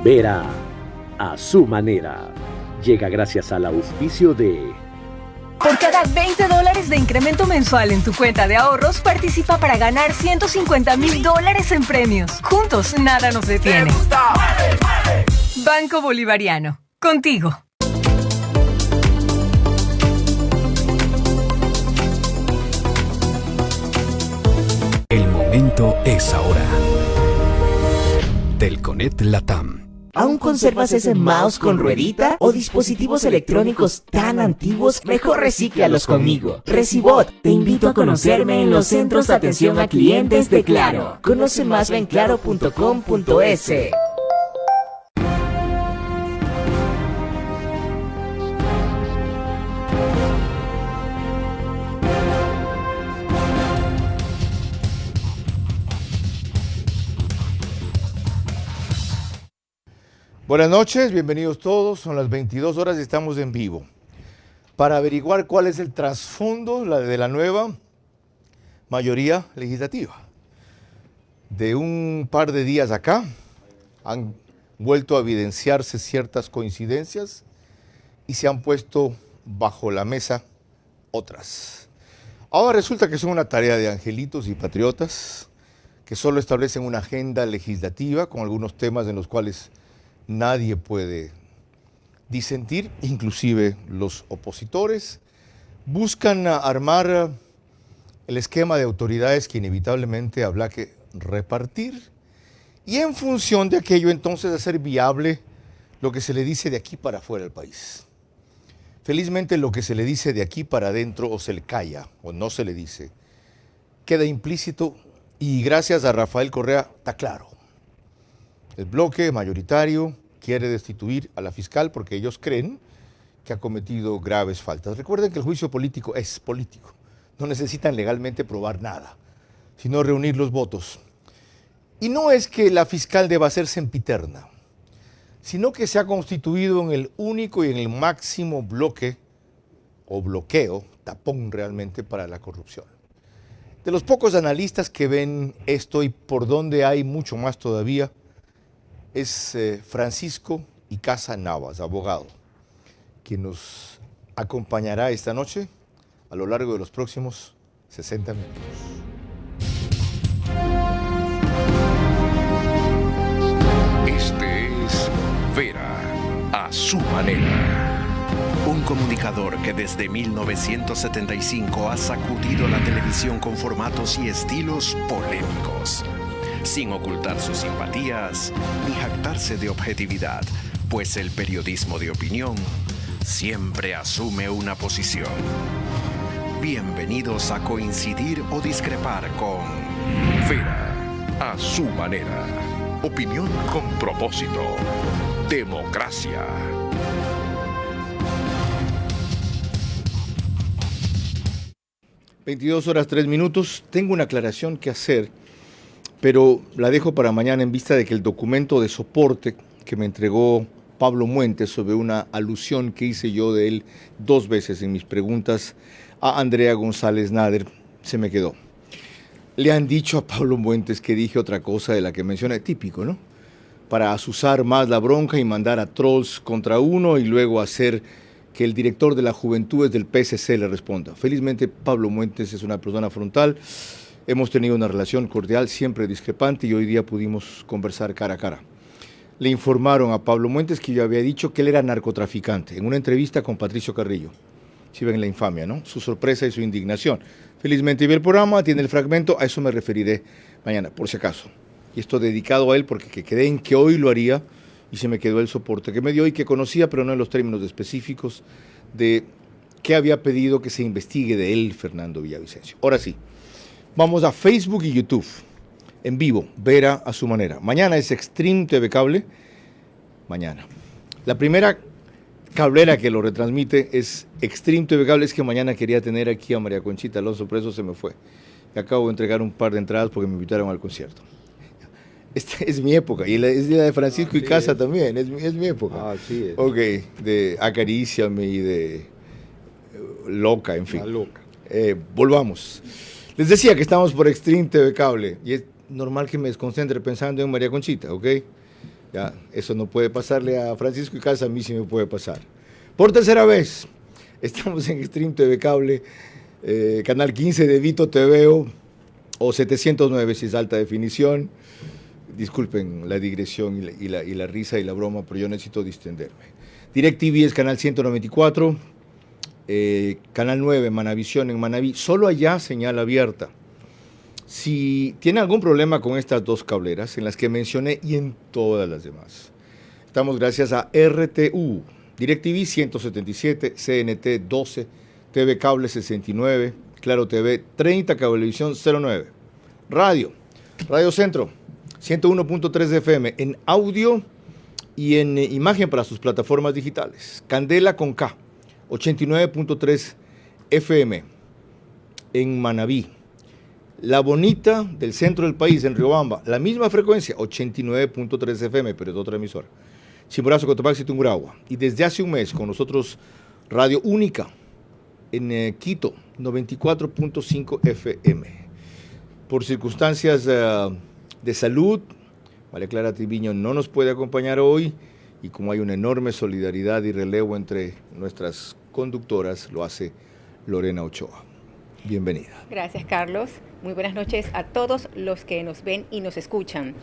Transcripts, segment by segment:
Vera a su manera. Llega gracias al auspicio de... Por cada $20 de incremento mensual en tu cuenta de ahorros, participa para ganar $150,000 en premios. Juntos, nada nos detiene. Banco Bolivariano. Contigo. El momento es ahora. Telconet Latam. ¿Aún conservas ese mouse con ruedita o dispositivos electrónicos tan antiguos? Mejor recíclalos conmigo. Recibot, te invito a conocerme en los centros de atención a clientes de Claro. Conoce más en claro.com.es. Buenas noches, bienvenidos todos, son las 22 horas y estamos en vivo. Para averiguar cuál es el trasfondo de la nueva mayoría legislativa. De un par de días acá han vuelto a evidenciarse ciertas coincidencias y se han puesto bajo la mesa otras. Ahora resulta que son una tarea de angelitos y patriotas que solo establecen una agenda legislativa con algunos temas en los cuales nadie puede disentir, inclusive los opositores. Buscan armar el esquema de autoridades que inevitablemente habrá que repartir y en función de aquello entonces hacer viable lo que se le dice de aquí para afuera del país. Felizmente lo que se le dice de aquí para adentro o se le calla o no se le dice, queda implícito y gracias a Rafael Correa está claro. El bloque mayoritario quiere destituir a la fiscal porque ellos creen que ha cometido graves faltas. Recuerden que el juicio político es político. No necesitan legalmente probar nada, sino reunir los votos. Y no es que la fiscal deba ser sempiterna, sino que se ha constituido en el único y en el máximo bloque o bloqueo, tapón realmente para la corrupción. De los pocos analistas que ven esto y por donde hay mucho más todavía, es Francisco Icaza Navas, abogado, quien nos acompañará esta noche a lo largo de los próximos 60 minutos. Este es Vera a su manera. Un comunicador que desde 1975 ha sacudido la televisión con formatos y estilos polémicos, sin ocultar sus simpatías ni jactarse de objetividad, pues el periodismo de opinión siempre asume una posición. Bienvenidos a coincidir o discrepar con Vera a su manera. Opinión con propósito. Democracia. (22:03). Tengo una aclaración que hacer, pero la dejo para mañana en vista de que el documento de soporte que me entregó Pablo Muentes sobre una alusión que hice yo de él 2 veces en mis preguntas a Andrea González Nader se me quedó. Le han dicho a Pablo Muentes que dije otra cosa de la que menciona, típico, ¿no? Para azuzar más la bronca y mandar a trolls contra uno y luego hacer que el director de la Juventudes del PSC le responda. Felizmente Pablo Muentes es una persona frontal. Hemos tenido una relación cordial, siempre discrepante, y hoy día pudimos conversar cara a cara. Le informaron a Pablo Muentes que yo había dicho que él era narcotraficante, en una entrevista con Patricio Carrillo. Si ven la infamia, ¿no? Su sorpresa y su indignación. Felizmente vi el programa, tiene el fragmento, a eso me referiré mañana, por si acaso. Y esto dedicado a él porque quedé en que hoy lo haría y se me quedó el soporte que me dio y que conocía, pero no en los términos específicos de qué había pedido que se investigue de él, Fernando Villavicencio. Ahora sí. Vamos a Facebook y YouTube, en vivo, Vera a su manera. Mañana es Extreme TV Cable, mañana. La primera cablera que lo retransmite es Extreme TV Cable, es que mañana quería tener aquí a María Conchita Alonso, por eso se me fue. Y acabo de entregar un par de entradas porque me invitaron al concierto. Esta es mi época, y es la de Francisco Icaza también, es mi época. Así es. Ok, de Acaríciame y de Loca, en fin. La loca. Volvamos. Les decía que estamos por Extreme TV Cable y es normal que me desconcentre pensando en María Conchita, ¿ok? Ya, eso no puede pasarle a Francisco Icaza, a mí sí me puede pasar. Por tercera vez, estamos en Stream TV Cable, canal 15 de Vito TVO, o 709 si es alta definición. Disculpen la digresión y la risa y la broma, pero yo necesito distenderme. DirecTV es canal 194, canal 9, Manavisión en Manaví, solo allá señal abierta. Si tiene algún problema con estas dos cableras, en las que mencioné y en todas las demás, estamos gracias a RTU, DirecTV 177, CNT 12, TV Cable 69, Claro TV 30, Cablevisión 09. Radio Centro 101.3 de FM en audio y en imagen para sus plataformas digitales. Candela con K 89.3 FM en Manaví. La Bonita del centro del país, en Riobamba, la misma frecuencia, 89.3 FM, pero es otra emisora. Chimborazo, Cotopaxi, Tungurahua. Y desde hace un mes con nosotros Radio Única en Quito, 94.5 FM. Por circunstancias de salud, María Clara Triviño no nos puede acompañar hoy, y como hay una enorme solidaridad y relevo entre nuestras conductoras, lo hace Lorena Ochoa. Bienvenida. Gracias, Carlos. Muy buenas noches a todos los que nos ven y nos escuchan.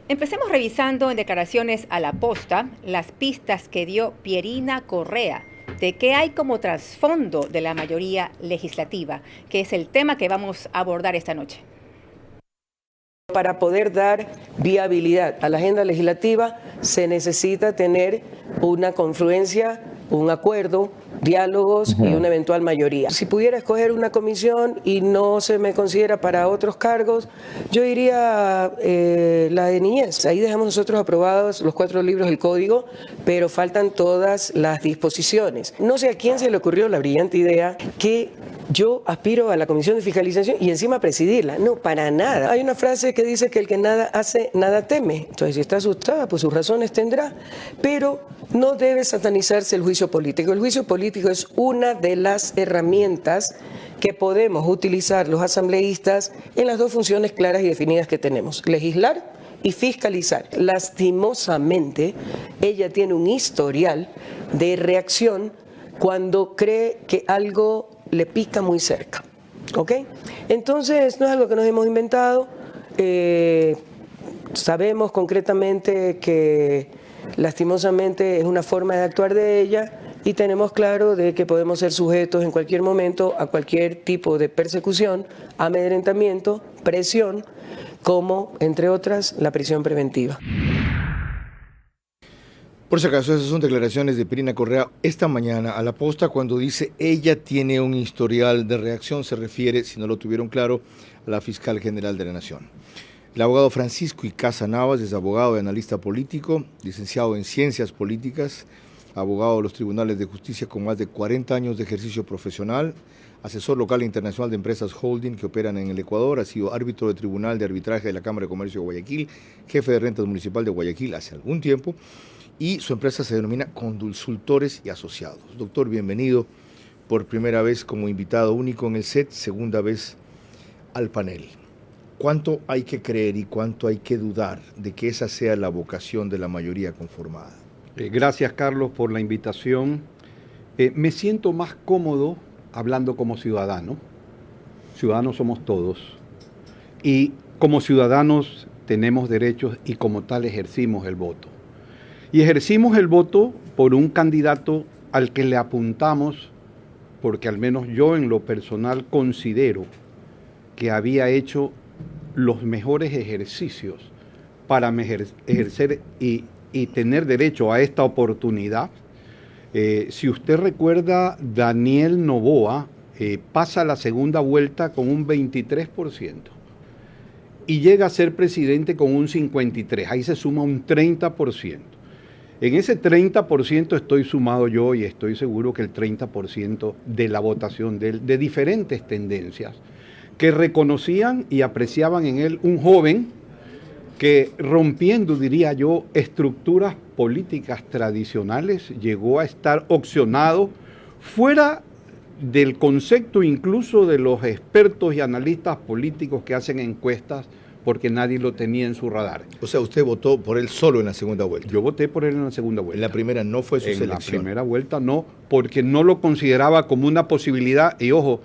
Empecemos revisando en declaraciones a la posta las pistas que dio Pierina Correa de qué hay como trasfondo de la mayoría legislativa, que es el tema que vamos a abordar esta noche. Para poder dar viabilidad a la agenda legislativa se necesita tener una confluencia, un acuerdo, diálogos y una eventual mayoría. Si pudiera escoger una comisión y no se me considera para otros cargos, yo diría la de niñez. Ahí dejamos nosotros aprobados los 4 libros del código, pero faltan todas las disposiciones. No sé a quién se le ocurrió la brillante idea que yo aspiro a la comisión de fiscalización y encima presidirla. No, para nada. Hay una frase que dice que el que nada hace, nada teme. Entonces, si está asustada, pues sus razones tendrá. Pero no debe satanizarse el juicio político. El juicio político es una de las herramientas que podemos utilizar los asambleístas en las dos funciones claras y definidas que tenemos: legislar y fiscalizar. Lastimosamente, ella tiene un historial de reacción cuando cree que algo le pica muy cerca, ¿ok? Entonces, no es algo que nos hemos inventado. Sabemos concretamente que lastimosamente es una forma de actuar de ella, y tenemos claro de que podemos ser sujetos en cualquier momento a cualquier tipo de persecución, amedrentamiento, presión, como, entre otras, la prisión preventiva. Por si acaso, esas son declaraciones de Pierina Correa esta mañana a la posta, cuando dice ella tiene un historial de reacción. Se refiere, si no lo tuvieron claro, a la fiscal general de la Nación. El abogado Francisco Icaza Navas es abogado y analista político, licenciado en Ciencias Políticas, abogado de los Tribunales de Justicia con más de 40 años de ejercicio profesional, asesor local e internacional de empresas holding que operan en el Ecuador, ha sido árbitro de Tribunal de Arbitraje de la Cámara de Comercio de Guayaquil, jefe de rentas municipal de Guayaquil hace algún tiempo, y su empresa se denomina Consultores y Asociados. Doctor, bienvenido por primera vez como invitado único en el set, segunda vez al panel. ¿Cuánto hay que creer y cuánto hay que dudar de que esa sea la vocación de la mayoría conformada? Gracias, Carlos, por la invitación. Me siento más cómodo hablando como ciudadano. Ciudadanos somos todos. Y como ciudadanos tenemos derechos y como tal ejercimos el voto. Y ejercimos el voto por un candidato al que le apuntamos, porque al menos yo en lo personal considero que había hecho los mejores ejercicios para ejercer y tener derecho a esta oportunidad. Si usted recuerda, Daniel Noboa pasa la segunda vuelta con un 23% y llega a ser presidente con un 53%. Ahí se suma un 30%. En ese 30% estoy sumado yo, y estoy seguro que el 30% de la votación de diferentes tendencias que reconocían y apreciaban en él un joven que, rompiendo, diría yo, estructuras políticas tradicionales, llegó a estar opcionado fuera del concepto incluso de los expertos y analistas políticos que hacen encuestas porque nadie lo tenía en su radar. O sea, usted votó por él solo en la segunda vuelta. Yo voté por él en la segunda vuelta. En la primera no fue su selección. En la primera vuelta no, porque no lo consideraba como una posibilidad. Y ojo,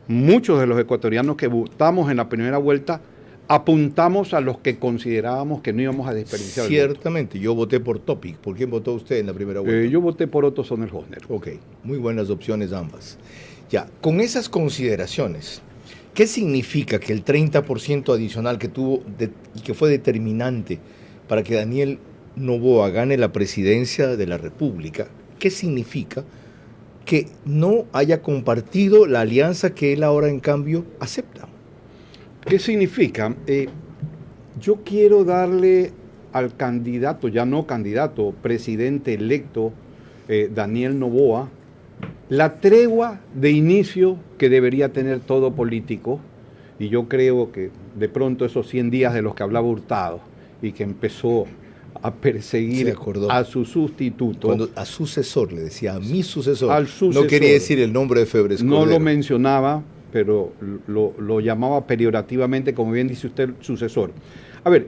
muchos de los ecuatorianos que votamos en la primera vuelta apuntamos a los que considerábamos que no íbamos a desperdiciar. Ciertamente, yo voté por Topic. ¿Por quién votó usted en la primera vuelta? Yo voté por Otto Sonnenhösner. Ok, muy buenas opciones ambas. Ya, con esas consideraciones, ¿qué significa que el 30% adicional que tuvo y que fue determinante para que Daniel Noboa gane la presidencia de la República? ¿Qué significa que no haya compartido la alianza que él ahora en cambio acepta? ¿Qué significa? Yo quiero darle al candidato, ya no candidato, presidente electo, Daniel Noboa, la tregua de inicio que debería tener todo político, y yo creo que de pronto esos 100 días de los que hablaba Hurtado y que empezó a perseguir a su sustituto. A sucesor, le decía, a mi sucesor. Al sucesor. No quería decir el nombre de Febres Cordero. No lo mencionaba, pero lo llamaba peyorativamente, como bien dice usted, sucesor. A ver,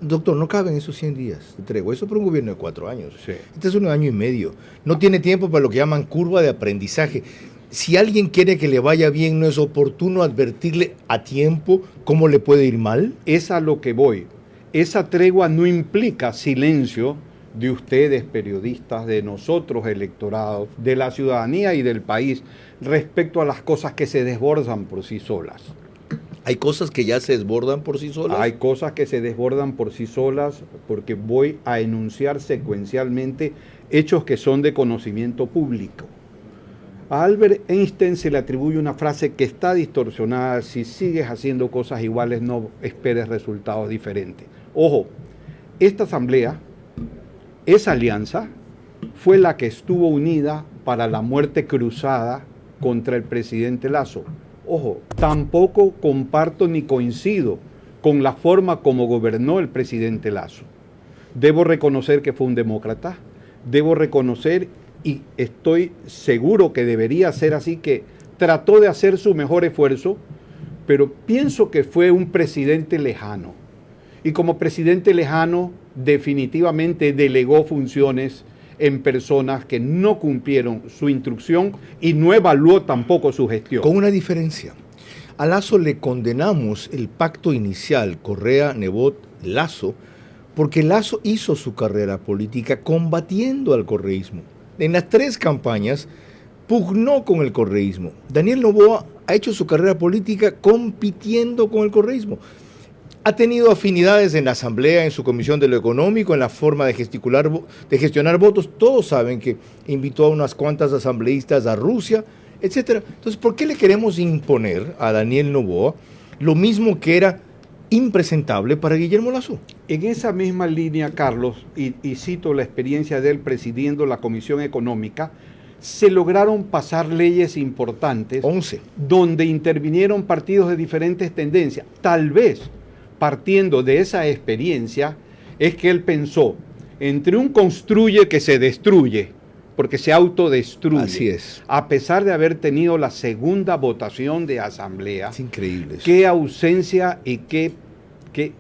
doctor, no caben esos 100 días de tregua. Eso para un gobierno de 4 años. Sí. Este es 1 año y medio. No tiene tiempo para lo que llaman curva de aprendizaje. Si alguien quiere que le vaya bien, ¿no es oportuno advertirle a tiempo cómo le puede ir mal? Es a lo que voy. Esa tregua no implica silencio de ustedes, periodistas, de nosotros, electorados, de la ciudadanía y del país, respecto a las cosas que se desbordan por sí solas. ¿Hay cosas que ya se desbordan por sí solas? Hay cosas que se desbordan por sí solas porque voy a enunciar secuencialmente hechos que son de conocimiento público. A Albert Einstein se le atribuye una frase que está distorsionada: si sigues haciendo cosas iguales no esperes resultados diferentes. Ojo, esta asamblea, esa alianza, fue la que estuvo unida para la muerte cruzada contra el presidente Lasso. Ojo, tampoco comparto ni coincido con la forma como gobernó el presidente Lasso. Debo reconocer que fue un demócrata, debo reconocer, y estoy seguro que debería ser así, que trató de hacer su mejor esfuerzo, pero pienso que fue un presidente lejano. Y como presidente lejano, definitivamente delegó funciones en personas que no cumplieron su instrucción y no evaluó tampoco su gestión. Con una diferencia. A Lasso le condenamos el pacto inicial Correa-Nebot-Lasso porque Lasso hizo su carrera política combatiendo al correísmo. En las 3 campañas pugnó con el correísmo. Daniel Noboa ha hecho su carrera política compitiendo con el correísmo. Ha tenido afinidades en la Asamblea, en su Comisión de lo Económico, en la forma de gestionar votos. Todos saben que invitó a unas cuantas asambleístas a Rusia, etc. Entonces, ¿por qué le queremos imponer a Daniel Noboa lo mismo que era impresentable para Guillermo Lasso? En esa misma línea, Carlos, y cito la experiencia de él presidiendo la Comisión Económica, se lograron pasar leyes importantes 11, donde intervinieron partidos de diferentes tendencias. Tal vez, partiendo de esa experiencia, es que él pensó, entre un construye que se destruye, porque se autodestruye. Así es. A pesar de haber tenido la segunda votación de asamblea. Es increíble eso. Qué ausencia y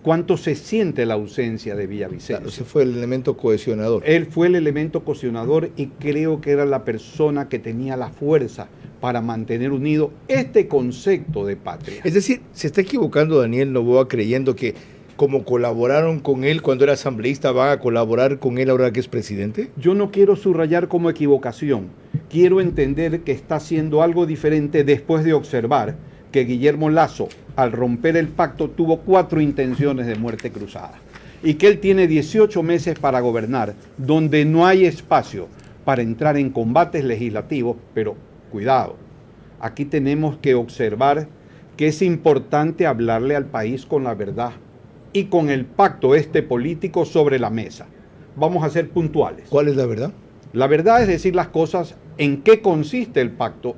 cuánto se siente la ausencia de Villavicencio. Claro, ese fue el elemento cohesionador. Él fue el elemento cohesionador y creo que era la persona que tenía la fuerza para mantener unido este concepto de patria. Es decir, se está equivocando Daniel Noboa creyendo que como colaboraron con él cuando era asambleísta, van a colaborar con él ahora que es presidente. Yo no quiero subrayar como equivocación. Quiero entender que está haciendo algo diferente después de observar que Guillermo Lasso, al romper el pacto, tuvo 4 intenciones de muerte cruzada y que él tiene 18 meses para gobernar, donde no hay espacio para entrar en combates legislativos, pero cuidado, aquí tenemos que observar que es importante hablarle al país con la verdad y con el pacto político sobre la mesa. Vamos a ser puntuales. ¿Cuál es la verdad? La verdad es decir las cosas en qué consiste el pacto,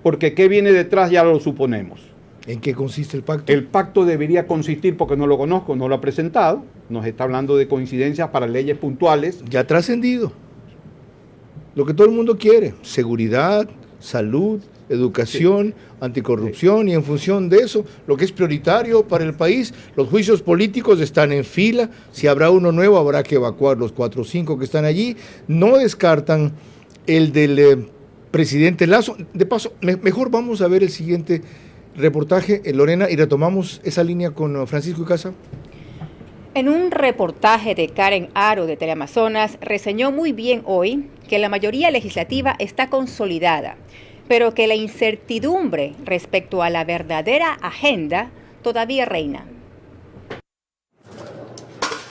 porque qué viene detrás ya lo suponemos. ¿En qué consiste el pacto? El pacto debería consistir, porque no lo conozco, no lo ha presentado, nos está hablando de coincidencias para leyes puntuales. Ya ha trascendido. Lo que todo el mundo quiere, seguridad, salud, educación, anticorrupción, y en función de eso, lo que es prioritario para el país, los juicios políticos están en fila. Si habrá uno nuevo, habrá que evacuar los 4 o 5 que están allí. No descartan el del presidente Lazo. De paso, mejor vamos a ver el siguiente reportaje, Lorena, y retomamos esa línea con Francisco Icaza. En un reportaje de Karen Aro de Teleamazonas, reseñó muy bien hoy que la mayoría legislativa está consolidada, pero que la incertidumbre respecto a la verdadera agenda todavía reina.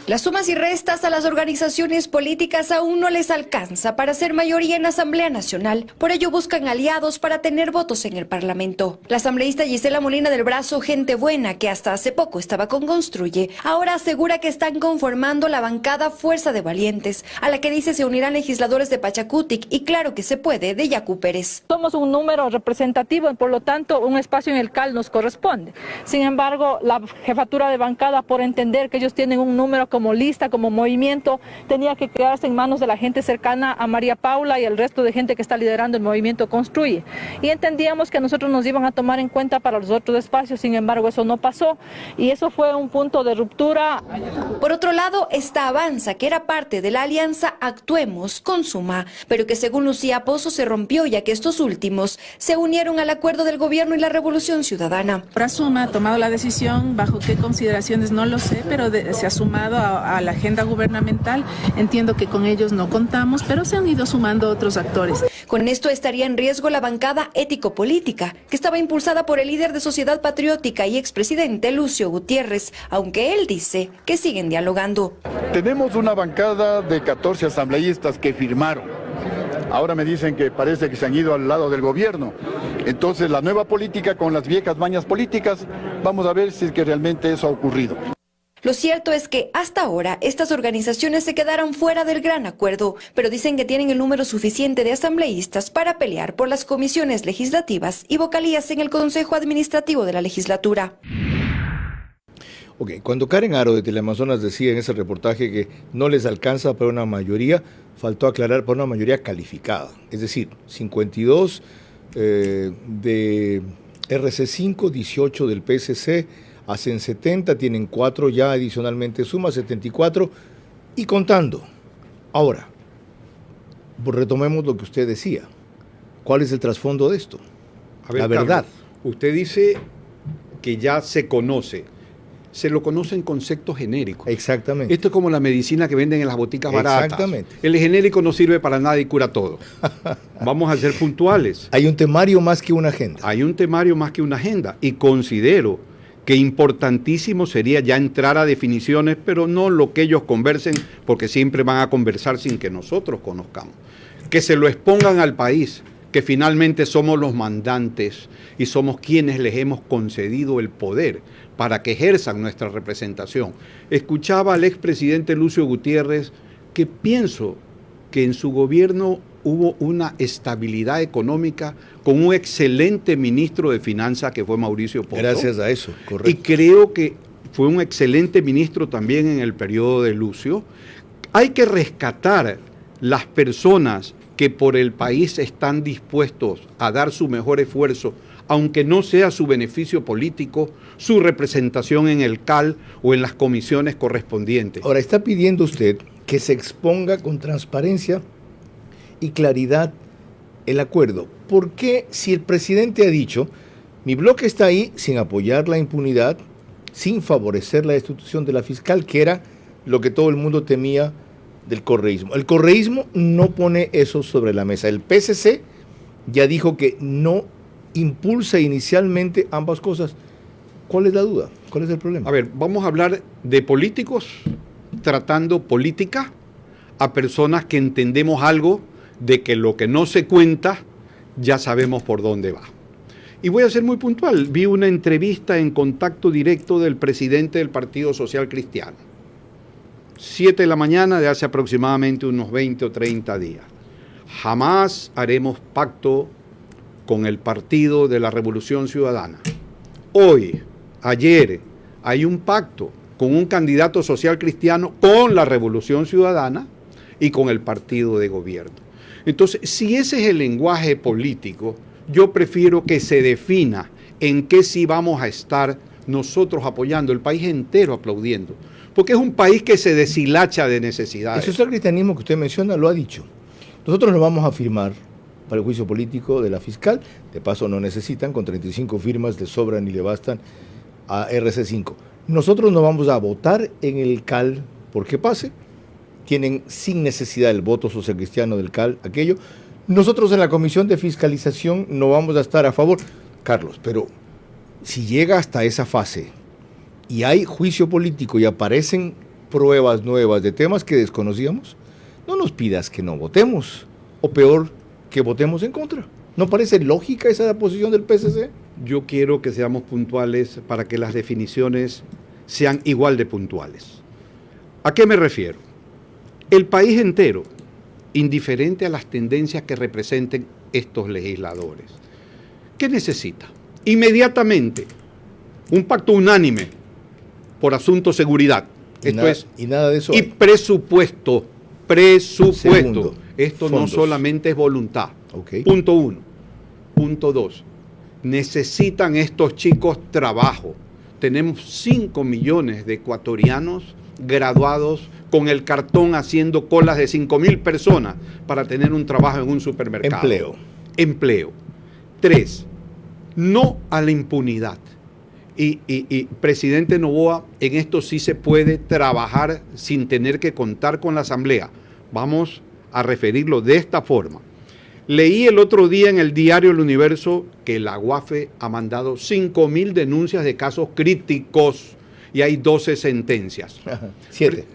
Las sumas y restas a las organizaciones políticas aún no les alcanza para ser mayoría en la Asamblea Nacional. Por ello buscan aliados para tener votos en el Parlamento. La asambleísta Gisela Molina del Brazo, gente buena que hasta hace poco estaba con Construye, ahora asegura que están conformando la bancada Fuerza de Valientes, a la que dice se unirán legisladores de Pachacutic y Claro que se puede de Yacu Pérez. Somos un número representativo y por lo tanto un espacio en el CAL nos corresponde. Sin embargo, la jefatura de bancada, por entender que ellos tienen un número como lista, como movimiento, tenía que quedarse en manos de la gente cercana a María Paula y el resto de gente que está liderando el movimiento Construye. Y entendíamos que a nosotros nos iban a tomar en cuenta para los otros espacios, sin embargo eso no pasó y eso fue un punto de ruptura. Por otro lado está Avanza, que era parte de la alianza Actuemos con Suma, pero que según Lucía Pozo se rompió ya que estos últimos se unieron al acuerdo del gobierno y la Revolución Ciudadana. Ahora Suma ha tomado la decisión, bajo qué consideraciones no lo sé, pero se ha sumado a la agenda gubernamental. Entiendo que con ellos no contamos, pero se han ido sumando otros actores. Con esto estaría en riesgo la bancada ético-política, que estaba impulsada por el líder de Sociedad Patriótica y expresidente Lucio Gutiérrez, aunque él dice que siguen dialogando. Tenemos una bancada de 14 asambleístas que firmaron. Ahora me dicen que parece que se han ido al lado del gobierno. Entonces la nueva política con las viejas mañas políticas, vamos a ver si es que realmente eso ha ocurrido. Lo cierto es que hasta ahora estas organizaciones se quedaron fuera del gran acuerdo, pero dicen que tienen el número suficiente de asambleístas para pelear por las comisiones legislativas y vocalías en el Consejo Administrativo de la legislatura. Ok, cuando Karen Aro de Teleamazonas decía en ese reportaje que no les alcanza para una mayoría, faltó aclarar para una mayoría calificada, es decir, 52 de RC5, 18 del PSC, hacen 70, tienen 4 ya adicionalmente suma, 74 y contando. Ahora, pues retomemos lo que usted decía. ¿Cuál es el trasfondo de esto? A ver, la verdad. Carlos, usted dice que ya se conoce. Se lo conoce en conceptos genéricos. Exactamente. Esto es como la medicina que venden en las boticas baratas. Exactamente. El genérico no sirve para nada y cura todo. Vamos a ser puntuales. Hay un temario más que una agenda. Hay un temario más que una agenda. Y considero que importantísimo sería ya entrar a definiciones, pero no lo que ellos conversen, porque siempre van a conversar sin que nosotros conozcamos. Que se lo expongan al país, que finalmente somos los mandantes y somos quienes les hemos concedido el poder para que ejerzan nuestra representación. Escuchaba al expresidente Lucio Gutiérrez, que pienso que en su gobierno hubo una estabilidad económica con un excelente ministro de Finanzas que fue Mauricio Pozo. Gracias a eso, correcto. Y creo que fue un excelente ministro también en el periodo de Lucio. Hay que rescatar las personas que por el país están dispuestos a dar su mejor esfuerzo, aunque no sea su beneficio político, su representación en el CAL o en las comisiones correspondientes. Ahora, está pidiendo usted que se exponga con transparencia y claridad el acuerdo. ¿Por qué, si el presidente ha dicho, mi bloque está ahí sin apoyar la impunidad, sin favorecer la destitución de la fiscal, que era lo que todo el mundo temía del correísmo? El correísmo no pone eso sobre la mesa. El PSC ya dijo que no impulsa inicialmente ambas cosas. ¿Cuál es la duda? ¿Cuál es el problema? A ver, vamos a hablar de políticos tratando política a personas que entendemos algo de que lo que no se cuenta ya sabemos por dónde va. Y voy a ser muy puntual. Vi una entrevista en Contacto Directo del presidente del Partido Social Cristiano. 7 de la mañana de hace aproximadamente unos 20 o 30 días. Jamás haremos pacto con el Partido de la Revolución Ciudadana. Hoy, ayer, hay un pacto con un candidato social cristiano con la Revolución Ciudadana y con el partido de gobierno. Entonces, si ese es el lenguaje político, Yo prefiero que se defina en qué sí vamos a estar nosotros apoyando, el país entero aplaudiendo, porque es un país que se deshilacha de necesidades. El social cristianismo que usted menciona lo ha dicho. Nosotros nos vamos a firmar para el juicio político de la fiscal, de paso no necesitan, con 35 firmas le sobran y le bastan a RC5. Nosotros no vamos a votar en el CAL porque pase, tienen sin necesidad el voto social cristiano del CAL, aquello. Nosotros en la comisión de fiscalización no vamos a estar a favor, Carlos, pero si llega hasta esa fase y hay juicio político y aparecen pruebas nuevas de temas que desconocíamos, no nos pidas que no votemos, o peor, que votemos en contra. ¿No parece lógica esa posición del PSC? Yo quiero que seamos puntuales para que las definiciones sean igual de puntuales. ¿A qué me refiero? El país entero, indiferente a las tendencias que representen estos legisladores, ¿qué necesita? Inmediatamente, un pacto unánime por asunto seguridad. Y nada de eso. Y presupuesto. Segundo, esto fondos. no solamente es voluntad. Okay. Punto 1. Punto 2. Necesitan estos chicos trabajo. Tenemos 5 millones de ecuatorianos graduados con el cartón haciendo colas de 5,000 personas para tener un trabajo en un supermercado. Empleo. 3. No a la impunidad. Y presidente Noboa, en esto sí se puede trabajar sin tener que contar con la Asamblea. Vamos a referirlo de esta forma. Leí el otro día en el diario El Universo que la UAFE ha mandado 5,000 denuncias de casos críticos y hay 12 sentencias. 7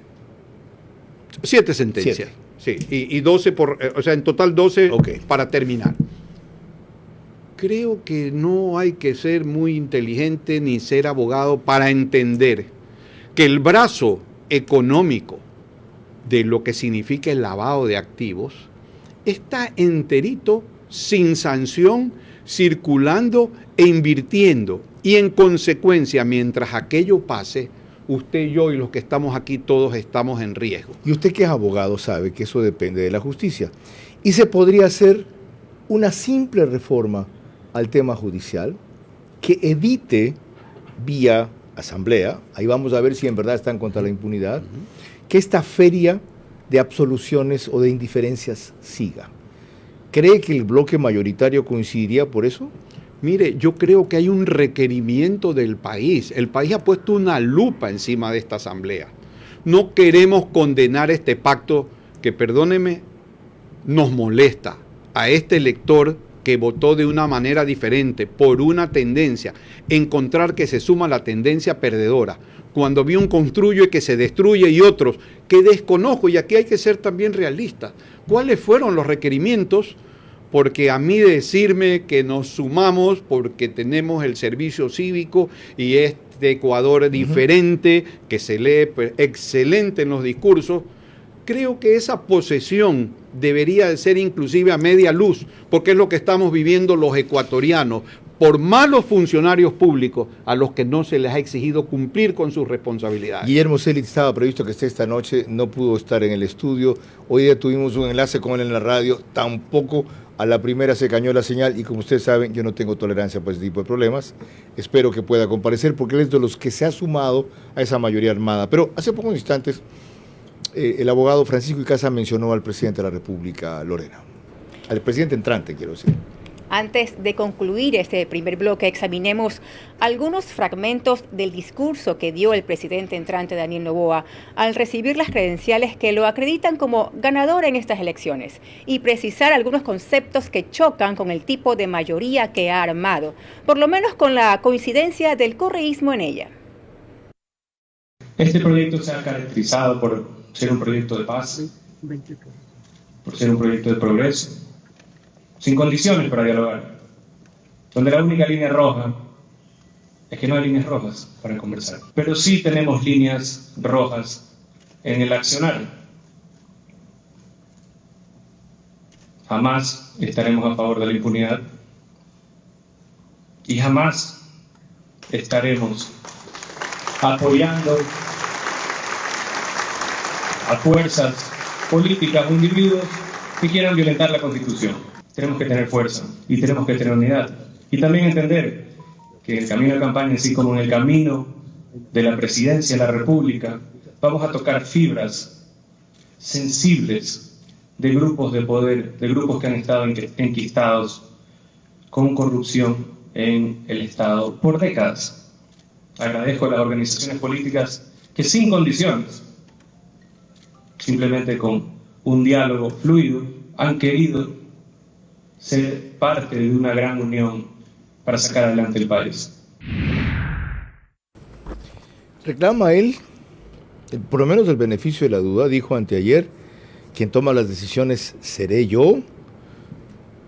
sentencias. Sí, y 12 o sea, en total 12 para terminar. Creo que no hay que ser muy inteligente ni ser abogado para entender que el brazo económico de lo que significa el lavado de activos está enterito, sin sanción, circulando e invirtiendo. Y en consecuencia, mientras aquello pase, usted y yo y los que estamos aquí todos estamos en riesgo. Y usted que es abogado sabe que eso depende de la justicia. Y se podría hacer una simple reforma al tema judicial que evite vía asamblea, ahí vamos a ver si en verdad están contra la impunidad, que esta feria de absoluciones o de indiferencias siga. ¿Cree que el bloque mayoritario coincidiría por eso? Mire, yo creo que hay un requerimiento del país. El país ha puesto una lupa encima de esta asamblea. No queremos condenar este pacto que, perdóneme, nos molesta a este elector que votó de una manera diferente por una tendencia, encontrar que se suma la tendencia perdedora, cuando vi un construye que se destruye y otros que desconozco, y aquí hay que ser también realistas. ¿Cuáles fueron los requerimientos? Porque a mí decirme que nos sumamos porque tenemos el servicio cívico y este Ecuador diferente, que se lee excelente en los discursos, creo que esa posesión debería de ser inclusive a media luz, porque es lo que estamos viviendo los ecuatorianos, por malos funcionarios públicos a los que no se les ha exigido cumplir con sus responsabilidades. Guillermo Celit estaba previsto que esté esta noche, no pudo estar en el estudio. Hoy día tuvimos un enlace con él en la radio, tampoco a la primera se cañó la señal y como ustedes saben, yo no tengo tolerancia para ese tipo de problemas. Espero que pueda comparecer porque él es de los que se ha sumado a esa mayoría armada. Pero hace pocos instantes el abogado Francisco Icaza mencionó al presidente de la República, Lorena. Al presidente entrante, quiero decir. Antes de concluir este primer bloque, examinemos algunos fragmentos del discurso que dio el presidente entrante Daniel Noboa al recibir las credenciales que lo acreditan como ganador en estas elecciones y precisar algunos conceptos que chocan con el tipo de mayoría que ha armado, por lo menos con la coincidencia del correísmo en ella. Este proyecto se ha caracterizado por ser un proyecto de paz, por ser un proyecto de progreso, sin condiciones para dialogar, donde la única línea roja es que no hay líneas rojas para conversar, pero sí tenemos líneas rojas en el accionar. Jamás estaremos a favor de la impunidad y jamás estaremos apoyando a fuerzas políticas o individuos que quieran violentar la Constitución. tenemos que tener fuerza y tenemos que tener unidad. Y también entender que en el camino de campaña, así como en el camino de la presidencia de la República, vamos a tocar fibras sensibles de grupos de poder, de grupos que han estado enquistados con corrupción en el Estado por décadas. Agradezco a las organizaciones políticas que sin condiciones, simplemente con un diálogo fluido, han querido ser parte de una gran unión para sacar adelante el país. Reclama él, por lo menos el beneficio de la duda, dijo anteayer, quien toma las decisiones seré yo,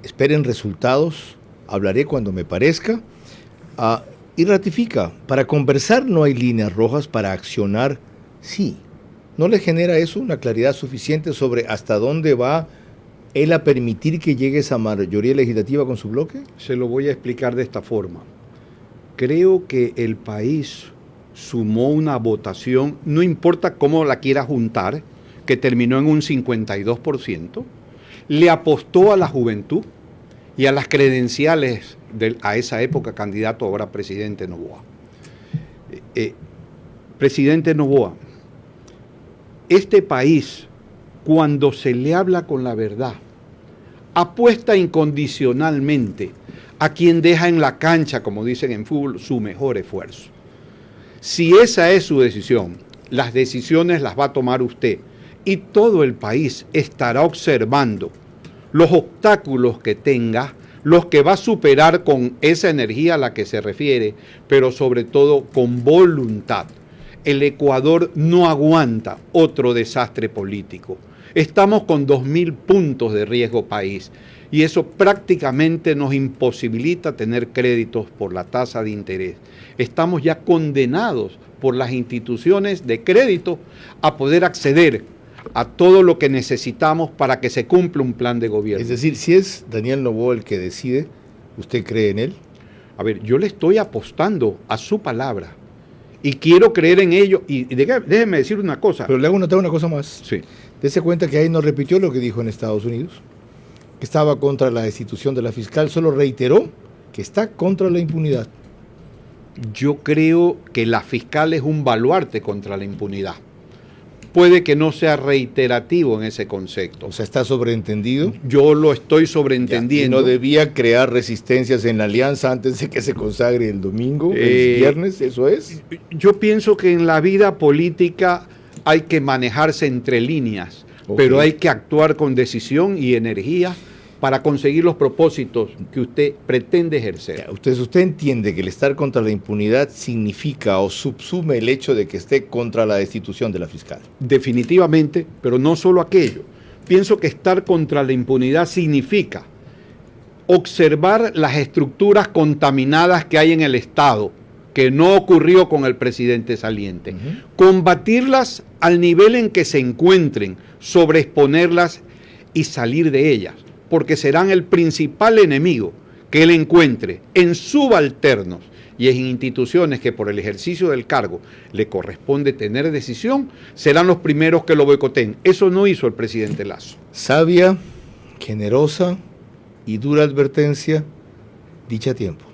esperen resultados, hablaré cuando me parezca, y ratifica, para conversar no hay líneas rojas, para accionar sí. ¿No le genera eso una claridad suficiente sobre hasta dónde va él a permitir que llegue esa mayoría legislativa con su bloque? Se lo voy a explicar de esta forma. Creo que el país sumó una votación, no importa cómo la quiera juntar, que terminó en un 52%, le apostó a la juventud y a las credenciales a esa época candidato, ahora presidente Noboa. Presidente Noboa, este país, cuando se le habla con la verdad, apuesta incondicionalmente a quien deja en la cancha, como dicen en fútbol, su mejor esfuerzo. Si esa es su decisión, las decisiones las va a tomar usted y todo el país estará observando los obstáculos que tenga, los que va a superar con esa energía a la que se refiere, pero sobre todo con voluntad. El Ecuador no aguanta otro desastre político. Estamos con 2.000 puntos de riesgo país y eso prácticamente nos imposibilita tener créditos por la tasa de interés. Estamos ya condenados por las instituciones de crédito a poder acceder a todo lo que necesitamos para que se cumpla un plan de gobierno. Es decir, si es Daniel Noboa el que decide, ¿usted cree en él? A ver, yo le estoy apostando a su palabra y quiero creer en ello. Y déjeme decir una cosa. Pero le hago una cosa más. Sí. Dese cuenta que ahí no repitió lo que dijo en Estados Unidos, que estaba contra la destitución de la fiscal, solo reiteró que está contra la impunidad. Yo creo que la fiscal es un baluarte contra la impunidad. Puede que no sea reiterativo en ese concepto. O sea, ¿está sobreentendido? Yo lo estoy sobreentendiendo. ¿Y no debía crear resistencias en la alianza antes de que se consagre el domingo, el viernes? ¿Eso es? Yo pienso que en la vida política hay que manejarse entre líneas, pero hay que actuar con decisión y energía para conseguir los propósitos que usted pretende ejercer. Usted entiende que el estar contra la impunidad significa o subsume el hecho de que esté contra la destitución de la fiscal. Definitivamente, pero no solo aquello. Pienso que estar contra la impunidad significa observar las estructuras contaminadas que hay en el Estado, que no ocurrió con el presidente saliente, combatirlas al nivel en que se encuentren, sobreexponerlas y salir de ellas, porque serán el principal enemigo que él encuentre en subalternos y en instituciones que por el ejercicio del cargo le corresponde tener decisión, serán los primeros que lo boicoteen. Eso no hizo el presidente Lasso. Sabia, generosa y dura advertencia, dicha a tiempo.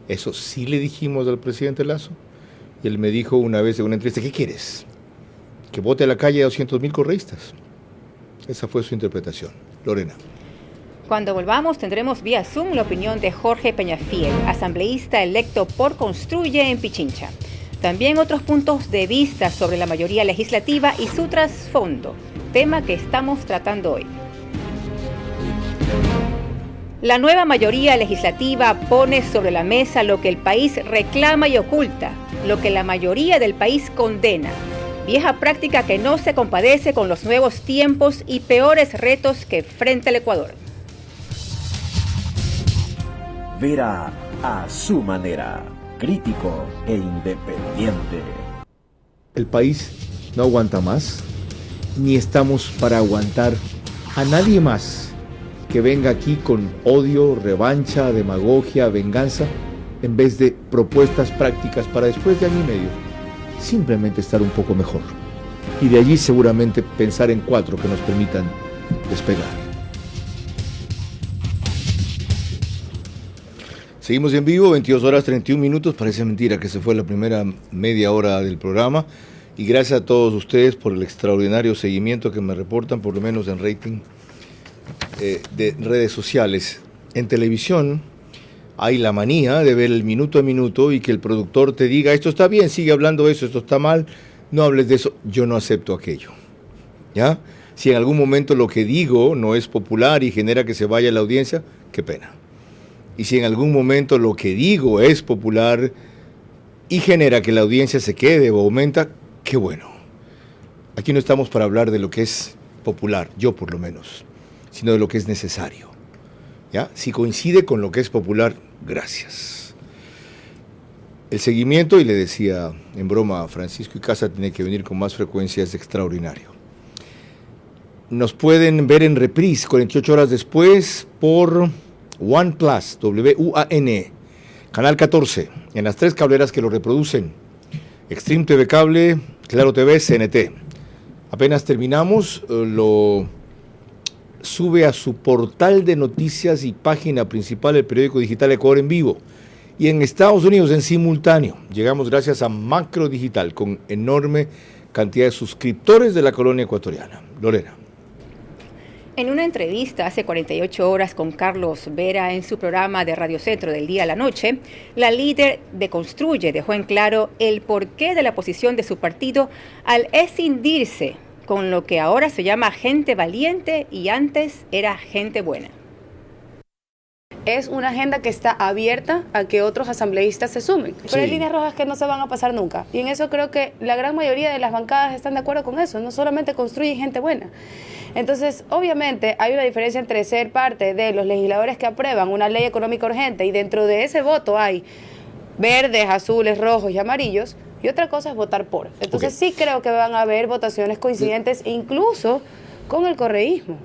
Eso sí le dijimos al presidente Lasso. Y él me dijo una vez en una entrevista, ¿qué quieres? Que vote a la calle a 200.000 correístas. Esa fue su interpretación. Lorena. Cuando volvamos tendremos vía Zoom la opinión de Jorge Peñafiel, asambleísta electo por Construye en Pichincha. También otros puntos de vista sobre la mayoría legislativa y su trasfondo, tema que estamos tratando hoy. La nueva mayoría legislativa pone sobre la mesa lo que el país reclama y oculta, lo que la mayoría del país condena. Vieja práctica que no se compadece con los nuevos tiempos y peores retos que enfrenta el Ecuador. Vera a su manera, crítico e independiente. El país no aguanta más, ni estamos para aguantar a nadie más que venga aquí con odio, revancha, demagogia, venganza, en vez de propuestas prácticas para después de año y medio, simplemente estar un poco mejor. Y de allí seguramente pensar en 4 que nos permitan despegar. Seguimos en vivo, 22 horas 31 minutos. Parece mentira que se fue la primera media hora del programa. Y gracias a todos ustedes por el extraordinario seguimiento que me reportan, por lo menos en rating de redes sociales. En televisión hay la manía de ver el minuto a minuto y que el productor te diga, esto está bien, sigue hablando de eso, esto está mal, no hables de eso. Yo no acepto aquello. ¿Ya? Si en algún momento lo que digo no es popular y genera que se vaya la audiencia, qué pena. Y si en algún momento lo que digo es popular y genera que la audiencia se quede o aumenta, qué bueno. Aquí no estamos para hablar de lo que es popular, yo por lo menos, sino de lo que es necesario. ¿Ya? Si coincide con lo que es popular, gracias. El seguimiento, y le decía en broma a Francisco Icaza, tiene que venir con más frecuencia, es extraordinario. Nos pueden ver en reprise 48 horas después por One Plus, W-U-A-N, Canal 14, en las 3 cableras que lo reproducen. Extreme TV Cable, Claro TV, CNT. Apenas terminamos, lo sube a su portal de noticias y página principal el periódico digital Ecuador en Vivo. Y en Estados Unidos en simultáneo. Llegamos gracias a Macro Digital, con enorme cantidad de suscriptores de la colonia ecuatoriana. Lorena. En una entrevista hace 48 horas con Carlos Vera en su programa de Radio Centro del Día a la Noche, la líder de Construye dejó en claro el porqué de la posición de su partido al escindirse con lo que ahora se llama gente valiente y antes era gente buena. Es una agenda que está abierta a que otros asambleístas se sumen. Pero hay líneas rojas que no se van a pasar nunca. Y en eso creo que la gran mayoría de las bancadas están de acuerdo con eso. No solamente construyen gente buena. Entonces, obviamente, hay una diferencia entre ser parte de los legisladores que aprueban una ley económica urgente y dentro de ese voto hay verdes, azules, rojos y amarillos, y otra cosa es votar por. Entonces, sí creo que van a haber votaciones coincidentes incluso con el correísmo.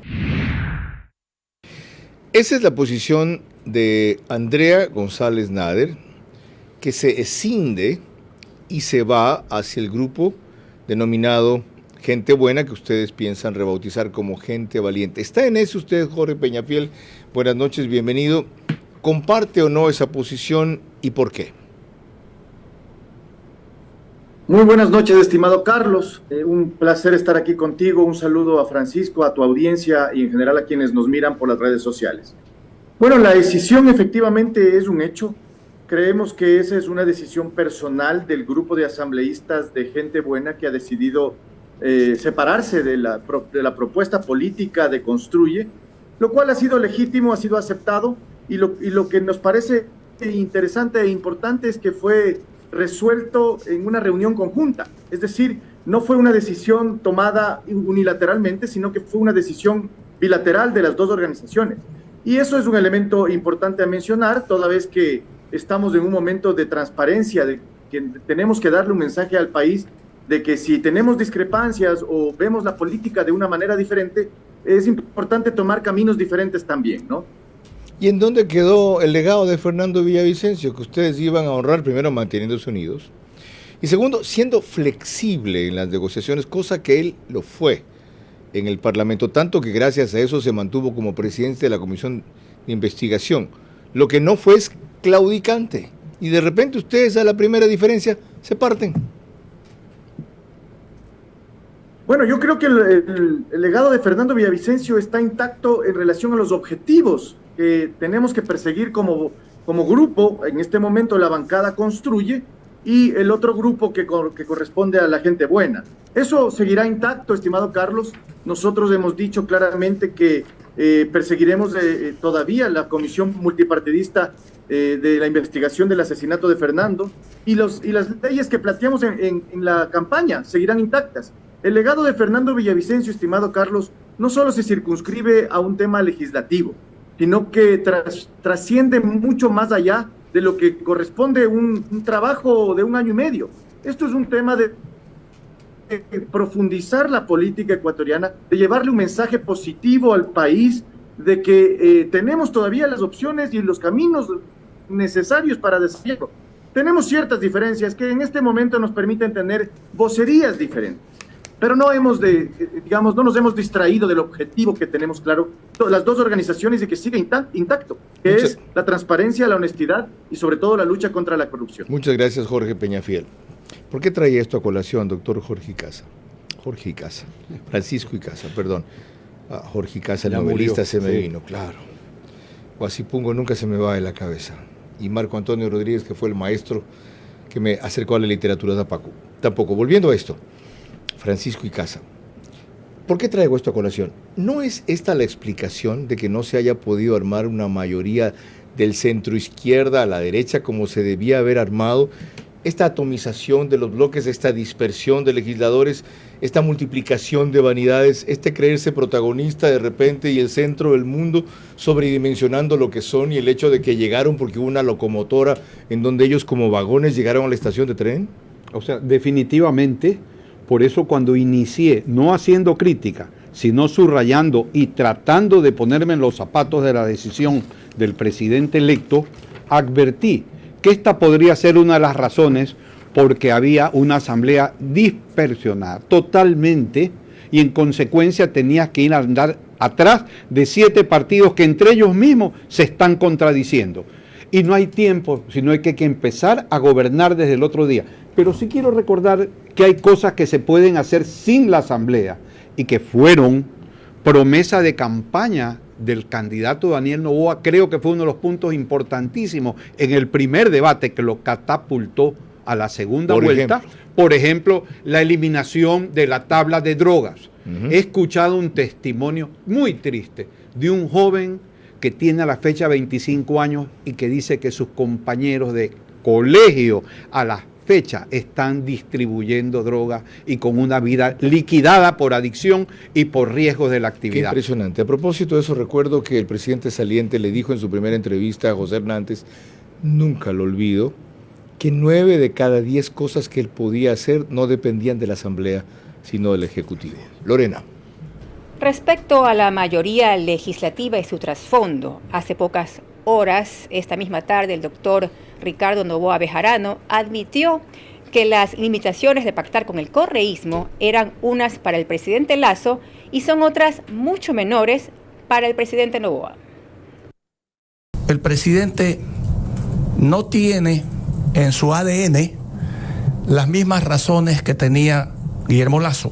Esa es la posición de Andrea González Nader, que se escinde y se va hacia el grupo denominado Gente Buena, que ustedes piensan rebautizar como Gente Valiente. ¿Está en eso usted, Jorge Peñafiel? Buenas noches, bienvenido. ¿Comparte o no esa posición y por qué? Muy buenas noches, estimado Carlos. Un placer estar aquí contigo. Un saludo a Francisco, a tu audiencia y en general a quienes nos miran por las redes sociales. Bueno, la decisión efectivamente es un hecho. Creemos que esa es una decisión personal del grupo de asambleístas de Gente Buena que ha decidido separarse de la propuesta política de Construye, lo cual ha sido legítimo, ha sido aceptado y lo que nos parece interesante e importante es que fue resuelto en una reunión conjunta, es decir, no fue una decisión tomada unilateralmente, sino que fue una decisión bilateral de las dos organizaciones. Y eso es un elemento importante a mencionar, toda vez que estamos en un momento de transparencia, de que tenemos que darle un mensaje al país de que si tenemos discrepancias o vemos la política de una manera diferente, es importante tomar caminos diferentes también, ¿no? ¿Y en dónde quedó el legado de Fernando Villavicencio, que ustedes iban a honrar, primero manteniéndose unidos, y segundo, siendo flexible en las negociaciones, cosa que él lo fue en el Parlamento, tanto que gracias a eso se mantuvo como presidente de la Comisión de Investigación? Lo que no fue es claudicante, y de repente ustedes a la primera diferencia se parten. Bueno, yo creo que el legado de Fernando Villavicencio está intacto en relación a los objetivos que tenemos que perseguir como grupo. En este momento la bancada Construye y el otro grupo que corresponde a la Gente Buena. Eso seguirá intacto, estimado Carlos. Nosotros hemos dicho claramente que perseguiremos todavía la comisión multipartidista de la investigación del asesinato de Fernando y las leyes que planteamos en la campaña seguirán intactas. El legado de Fernando Villavicencio, estimado Carlos, no solo se circunscribe a un tema legislativo, sino que trasciende mucho más allá de lo que corresponde un trabajo de 1 año y medio. Esto es un tema de profundizar la política ecuatoriana, de llevarle un mensaje positivo al país, de que tenemos todavía las opciones y los caminos necesarios para desarrollarlo. Tenemos ciertas diferencias que en este momento nos permiten tener vocerías diferentes, pero no nos hemos distraído del objetivo que tenemos claro, las dos organizaciones, de que siga intacto, que es la transparencia, la honestidad y sobre todo la lucha contra la corrupción. Muchas gracias, Jorge Peñafiel. ¿Por qué trae esto a colación, doctor Jorge Icaza? Francisco Icaza, perdón. Jorge Icaza, el novelista, se me vino, claro. Guasipungo nunca se me va de la cabeza. Y Marco Antonio Rodríguez, que fue el maestro que me acercó a la literatura tampoco. Volviendo a esto, Francisco Icaza, ¿por qué traigo esto a colación? ¿No es esta la explicación de que no se haya podido armar una mayoría del centro izquierda a la derecha como se debía haber armado? Esta atomización de los bloques, esta dispersión de legisladores, esta multiplicación de vanidades, este creerse protagonista de repente y el centro del mundo sobredimensionando lo que son, y el hecho de que llegaron porque hubo una locomotora en donde ellos como vagones llegaron a la estación de tren. O sea, definitivamente, por eso cuando inicié, no haciendo crítica, sino subrayando y tratando de ponerme en los zapatos de la decisión del presidente electo, advertí que esta podría ser una de las razones porque había una asamblea dispersionada totalmente, y en consecuencia tenía que ir a andar atrás de 7 partidos que entre ellos mismos se están contradiciendo. Y no hay tiempo, sino hay que empezar a gobernar desde el otro día. Pero sí quiero recordar que hay cosas que se pueden hacer sin la asamblea y que fueron promesa de campaña del candidato Daniel Noboa. Creo que fue uno de los puntos importantísimos en el primer debate que lo catapultó a la segunda vuelta. Por ejemplo, la eliminación de la tabla de drogas. He escuchado un testimonio muy triste de un joven que tiene a la fecha 25 años y que dice que sus compañeros de colegio a la fecha están distribuyendo droga y con una vida liquidada por adicción y por riesgos de la actividad. Qué impresionante. A propósito de eso, recuerdo que el presidente saliente le dijo en su primera entrevista a José Hernández, nunca lo olvido, que 9 de cada 10 cosas que él podía hacer no dependían de la Asamblea, sino del Ejecutivo. Lorena. Respecto a la mayoría legislativa y su trasfondo, hace pocas horas, esta misma tarde, el doctor Ricardo Noboa Bejarano admitió que las limitaciones de pactar con el correísmo eran unas para el presidente Lasso y son otras mucho menores para el presidente Noboa. El presidente no tiene en su ADN las mismas razones que tenía Guillermo Lasso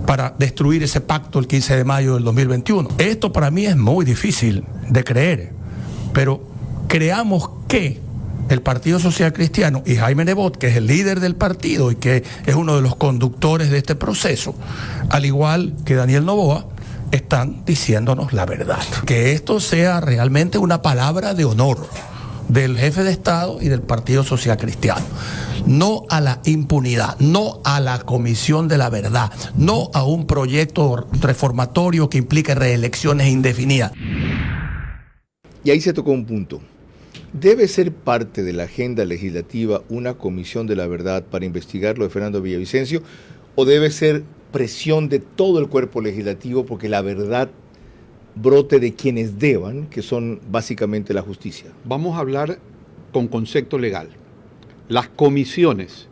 para destruir ese pacto el 15 de mayo del 2021. Esto para mí es muy difícil de creer, pero creamos que el Partido Social Cristiano y Jaime Nebot, que es el líder del partido y que es uno de los conductores de este proceso, al igual que Daniel Noboa, están diciéndonos la verdad. Que esto sea realmente una palabra de honor del jefe de Estado y del Partido Social Cristiano. No a la impunidad, no a la comisión de la verdad, no a un proyecto reformatorio que implique reelecciones indefinidas. Y ahí se tocó un punto. ¿Debe ser parte de la agenda legislativa una comisión de la verdad para investigar lo de Fernando Villavicencio, o debe ser presión de todo el cuerpo legislativo porque la verdad brote de quienes deban, que son básicamente la justicia? Vamos a hablar con concepto legal. Las comisiones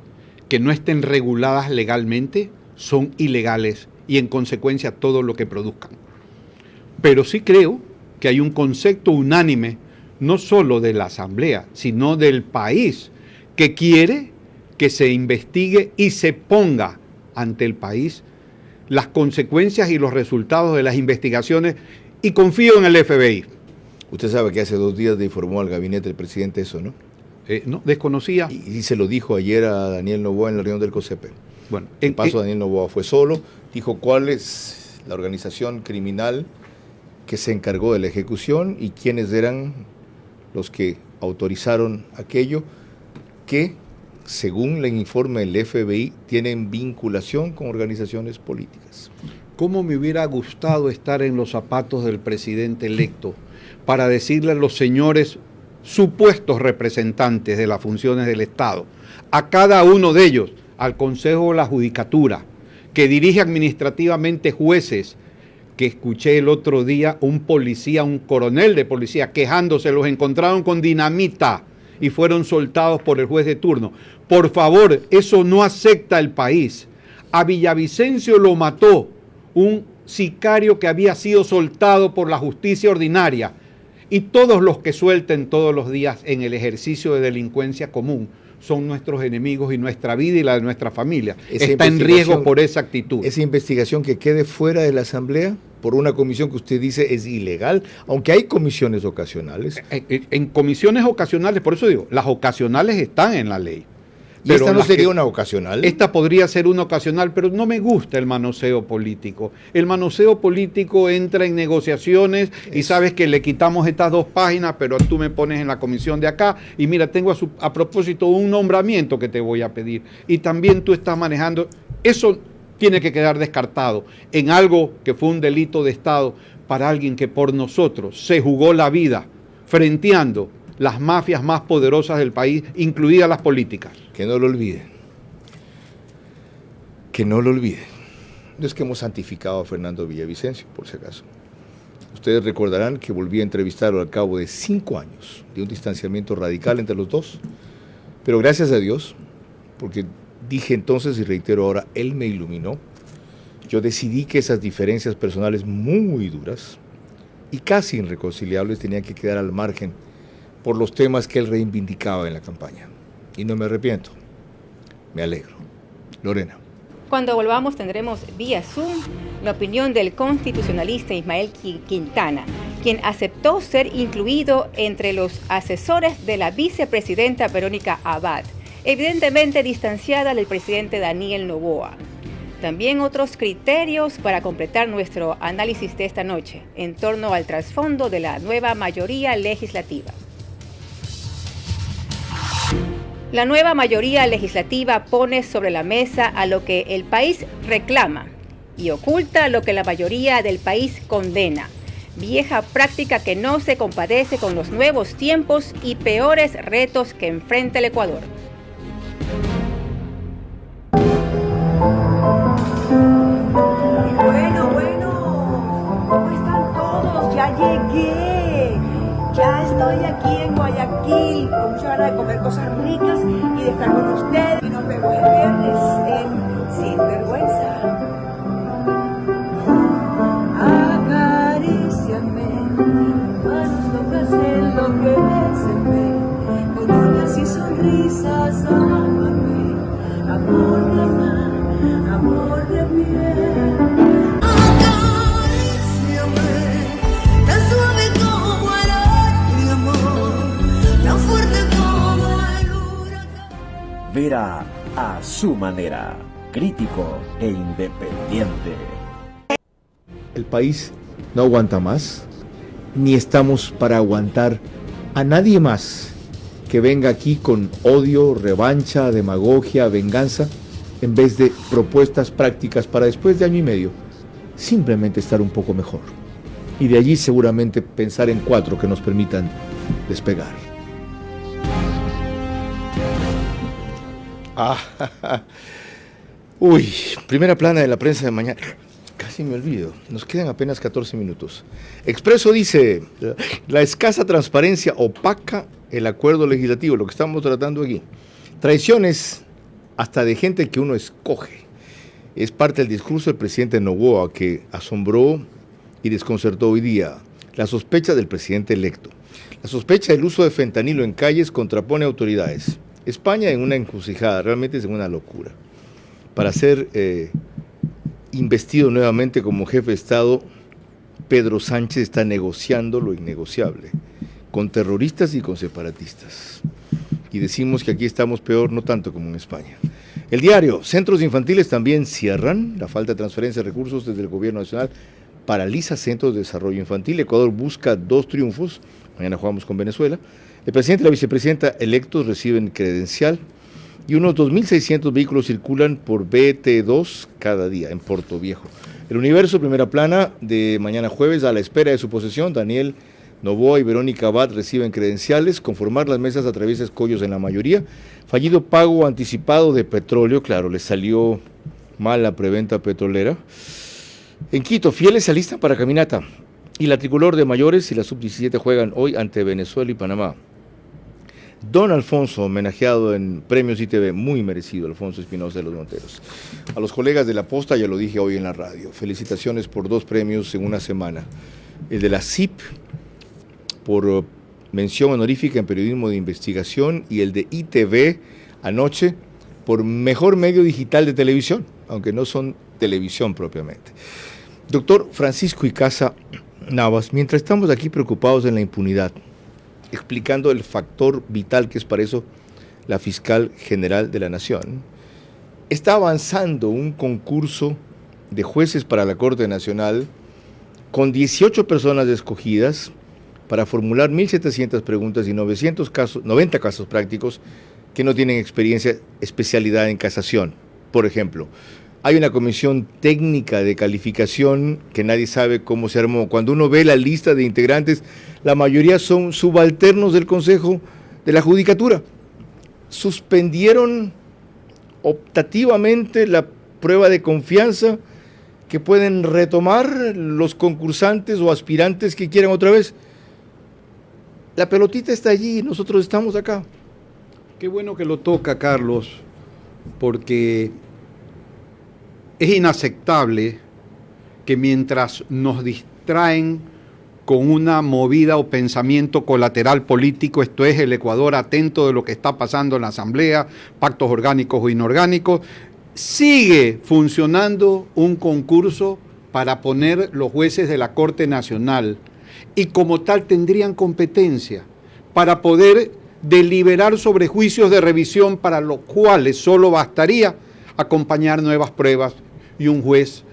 que no estén reguladas legalmente son ilegales y en consecuencia todo lo que produzcan. Pero sí creo que hay un concepto unánime, no solo de la Asamblea, sino del país, que quiere que se investigue y se ponga ante el país las consecuencias y los resultados de las investigaciones, y confío en el FBI. Usted sabe que hace 2 días le informó al gabinete del presidente eso, ¿no? No, desconocía. Y se lo dijo ayer a Daniel Noboa en la reunión del COSEPE. Bueno, el paso Daniel Noboa fue solo, dijo cuál es la organización criminal que se encargó de la ejecución y quiénes eran los que autorizaron aquello, que según el informe del FBI tienen vinculación con organizaciones políticas. ¿Cómo me hubiera gustado estar en los zapatos del presidente electo para decirle a los señores supuestos representantes de las funciones del Estado, a cada uno de ellos, al Consejo de la Judicatura, que dirige administrativamente jueces, que escuché el otro día un policía, un coronel de policía quejándose, los encontraron con dinamita y fueron soltados por el juez de turno? Por favor, eso no acepta el país. A Villavicencio lo mató un sicario que había sido soltado por la justicia ordinaria. Y todos los que suelten todos los días en el ejercicio de delincuencia común son nuestros enemigos y nuestra vida y la de nuestra familia está en riesgo por esa actitud. Esa investigación que quede fuera de la Asamblea por una comisión que usted dice es ilegal, aunque hay comisiones ocasionales. En comisiones ocasionales, por eso digo, las ocasionales están en la ley. ¿Y esta no sería una ocasional? Esta podría ser una ocasional, pero no me gusta el manoseo político. El manoseo político entra en negociaciones y sabes que le quitamos estas 2 páginas, pero tú me pones en la comisión de acá y mira, tengo a propósito un nombramiento que te voy a pedir. Y también tú estás manejando, eso tiene que quedar descartado en algo que fue un delito de Estado para alguien que por nosotros se jugó la vida frenteando las mafias más poderosas del país, incluidas las políticas. Que no lo olviden. Que no lo olviden. No es que hemos santificado a Fernando Villavicencio, por si acaso. Ustedes recordarán que volví a entrevistarlo al cabo de 5 años de un distanciamiento radical entre los dos. Pero gracias a Dios, porque dije entonces y reitero ahora, él me iluminó. Yo decidí que esas diferencias personales muy duras y casi irreconciliables tenían que quedar al margen por los temas que él reivindicaba en la campaña. Y no me arrepiento. Me alegro. Lorena. Cuando volvamos tendremos vía Zoom la opinión del constitucionalista Ismael Quintana, quien aceptó ser incluido entre los asesores de la vicepresidenta Verónica Abad, evidentemente distanciada del presidente Daniel Noboa. También otros criterios para completar nuestro análisis de esta noche en torno al trasfondo de la nueva mayoría legislativa. La nueva mayoría legislativa pone sobre la mesa a lo que el país reclama y oculta lo que la mayoría del país condena. Vieja práctica que no se compadece con los nuevos tiempos y peores retos que enfrenta el Ecuador. Bueno, ¿cómo están todos? Ya llegué. Ya estoy aquí en Guayaquil, con mucha ganas de comer cosas ricas y de estar con ustedes. Y nos vemos el viernes en Sin Vergüenza. Acaríciame, manos locas en lo que bésenme, con uñas y sonrisas, ámame, amor de mar, amor de piel. Vera a su manera, crítico e independiente. El país no aguanta más, ni estamos para aguantar a nadie más que venga aquí con odio, revancha, demagogia, venganza, en vez de propuestas prácticas para después de año y medio, simplemente estar un poco mejor. Y de allí seguramente pensar en 4 que nos permitan despegar. Uy, primera plana de la prensa de mañana. Casi me olvido, nos quedan apenas 14 minutos. Expreso dice, la escasa transparencia opaca el acuerdo legislativo, lo que estamos tratando aquí. Traiciones hasta de gente que uno escoge. Es parte del discurso del presidente Noboa que asombró y desconcertó hoy día. La sospecha del presidente electo. La sospecha del uso de fentanilo en calles contrapone autoridades. España en una encrucijada, realmente es una locura. Para ser investido nuevamente como jefe de Estado, Pedro Sánchez está negociando lo innegociable, con terroristas y con separatistas. Y decimos que aquí estamos peor, no tanto como en España. El diario, centros infantiles también cierran, la falta de transferencia de recursos desde el gobierno nacional paraliza centros de desarrollo infantil. Ecuador busca 2 triunfos, mañana jugamos con Venezuela. El presidente y la vicepresidenta electos reciben credencial y unos 2.600 vehículos circulan por BT2 cada día en Puerto Viejo. El Universo, primera plana de mañana jueves, a la espera de su posesión, Daniel Noboa y Verónica Abad reciben credenciales, conformar las mesas atraviesa escollos en la mayoría, fallido pago anticipado de petróleo, claro, les salió mal la preventa petrolera. En Quito, fieles se alistan para caminata y la tricolor de mayores y la sub-17 juegan hoy ante Venezuela y Panamá. Don Alfonso, homenajeado en Premios ITV, muy merecido, Alfonso Espinosa de los Monteros. A los colegas de La Posta, ya lo dije hoy en la radio, felicitaciones por 2 premios en una semana. El de la CIP, por mención honorífica en periodismo de investigación, y el de ITV, anoche, por mejor medio digital de televisión, aunque no son televisión propiamente. Doctor Francisco Icaza Navas, mientras estamos aquí preocupados en la impunidad, explicando el factor vital que es para eso la fiscal general de la Nación, está avanzando un concurso de jueces para la Corte Nacional con 18 personas escogidas para formular 1.700 preguntas y 90 casos prácticos que no tienen especialidad en casación. Por ejemplo, hay una comisión técnica de calificación que nadie sabe cómo se armó. Cuando uno ve la lista de integrantes, la mayoría son subalternos del Consejo de la Judicatura. Suspendieron optativamente la prueba de confianza que pueden retomar los concursantes o aspirantes que quieran otra vez. La pelotita está allí y nosotros estamos acá. Qué bueno que lo toca, Carlos, porque es inaceptable que mientras nos distraen con una movida o pensamiento colateral político, esto es el Ecuador atento de lo que está pasando en la Asamblea, pactos orgánicos o inorgánicos, sigue funcionando un concurso para poner los jueces de la Corte Nacional y como tal tendrían competencia para poder deliberar sobre juicios de revisión para los cuales solo bastaría acompañar nuevas pruebas y un juez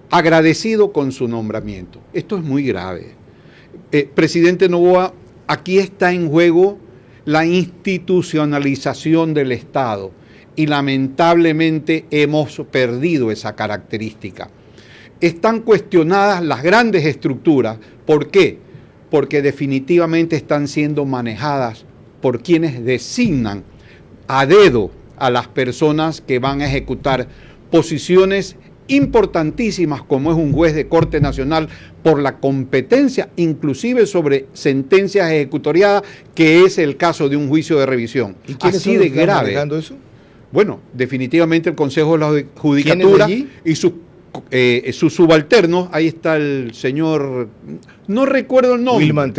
agradecido con su nombramiento. Esto es muy grave. Presidente Noboa, aquí está en juego la institucionalización del Estado y lamentablemente hemos perdido esa característica. Están cuestionadas las grandes estructuras. ¿Por qué? Porque definitivamente están siendo manejadas por quienes designan a dedo a las personas que van a ejecutar posiciones importantísimas como es un juez de Corte Nacional por la competencia inclusive sobre sentencias ejecutoriadas, que es el caso de un juicio de revisión. ¿Y quiénes así son de los que están grave. manejando eso? Bueno, definitivamente el Consejo de la Judicatura y sus subalternos. Ahí está el señor, no recuerdo el nombre. Wilmer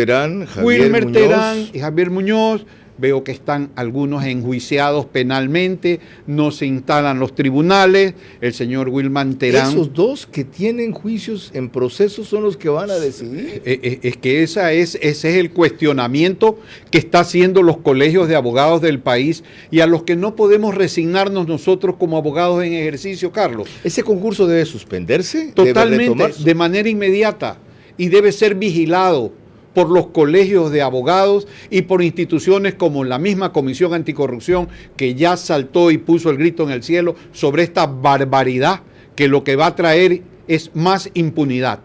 Terán y Javier Muñoz. Veo que están algunos enjuiciados penalmente, no se instalan los tribunales, el señor Wilmer Terán. Esos dos que tienen juicios en proceso son los que van a decidir. Es que ese es el cuestionamiento que está haciendo los colegios de abogados del país y a los que no podemos resignarnos nosotros como abogados en ejercicio, Carlos. ¿Ese concurso debe suspenderse? Totalmente, de manera inmediata, y debe ser vigilado por los colegios de abogados y por instituciones como la misma Comisión Anticorrupción, que ya saltó y puso el grito en el cielo sobre esta barbaridad que lo que va a traer es más impunidad.